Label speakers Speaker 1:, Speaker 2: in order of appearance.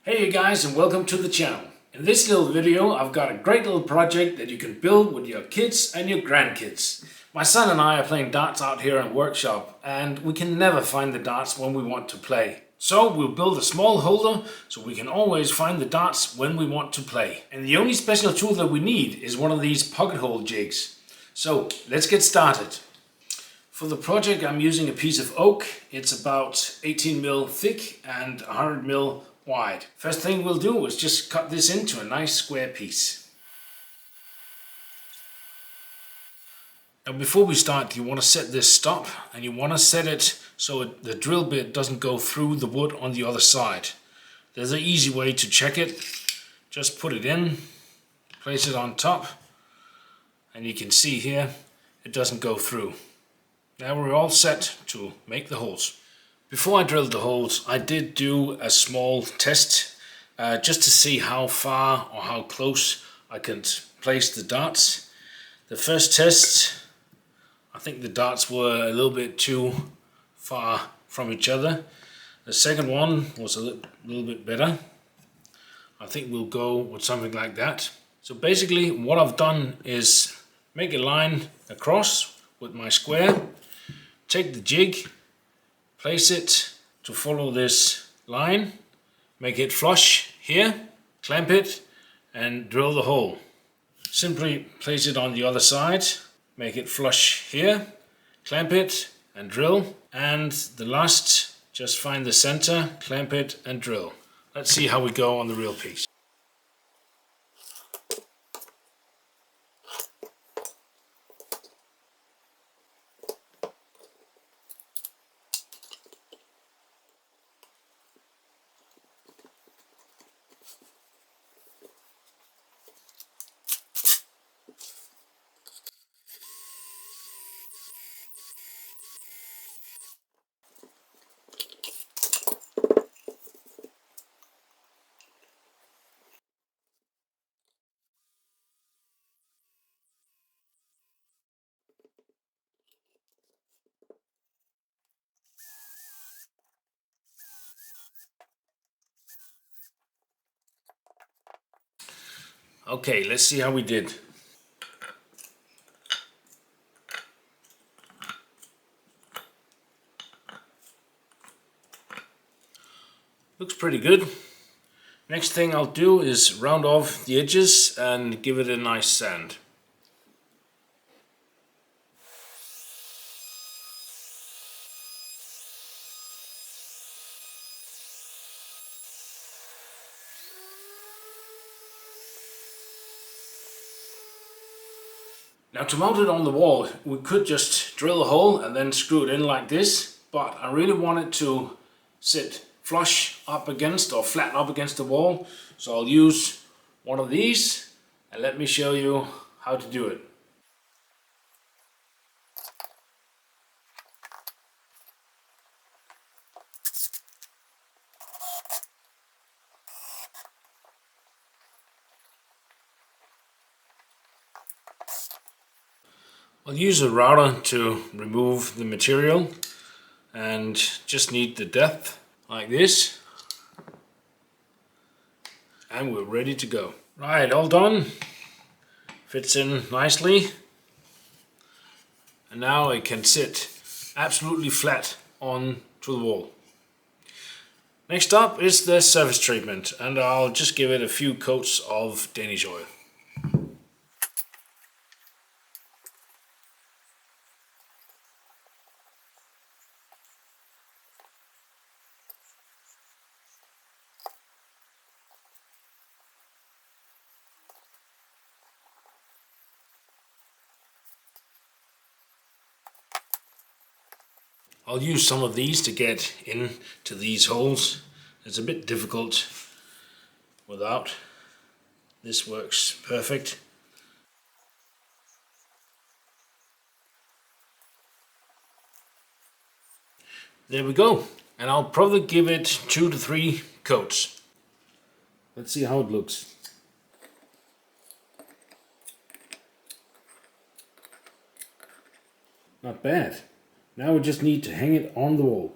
Speaker 1: Hey you guys, and welcome to the channel. In this little video I've got a great little project that you can build with your kids and your grandkids. My son and I are playing darts out here in workshop and we can never find the darts when we want to play. So we'll build a small holder so we can always find the darts when we want to play. And the only special tool that we need is one of these pocket hole jigs. So let's get started. For the project I'm using a piece of oak. It's about 18 mil thick and 100 mil wide. First thing we'll do is just cut this into a nice square piece. Now before we start, you want to set this stop and you want to set it so the drill bit doesn't go through the wood on the other side. There's an easy way to check it. Just put it in, place it on top, and you can see here it doesn't go through. Now we're all set to make the holes. Before I drilled the holes, I did do a small test just to see how far or how close I could place the darts. The first test, I think the darts were a little bit too far from each other. The second one was a little bit better. I think we'll go with something like that. So basically what I've done is make a line across with my square, take the jig, place it to follow this line, make it flush here, clamp it and drill the hole. Simply place it on the other side, make it flush here, clamp it and drill, and the last, just find the center, clamp it and drill. Let's see how we go on the real piece. Okay, let's see how we did. Looks pretty good. Next thing I'll do is round off the edges and give it a nice sand. Now to mount it on the wall, we could just drill a hole and then screw it in like this, but I really want it to sit flush up against or flat up against the wall, so I'll use one of these and let me show you how to do it. I'll use a router to remove the material and just need the depth like this, and we're ready to go. Right, all done. Fits in nicely, and now it can sit absolutely flat onto the wall. Next up is the surface treatment, and I'll just give it a few coats of Danish oil. I'll use some of these to get into these holes. It's a bit difficult without. This works perfect. There we go. And I'll probably give it 2 to 3 coats. Let's see how it looks. Not bad. Now we just need to hang it on the wall.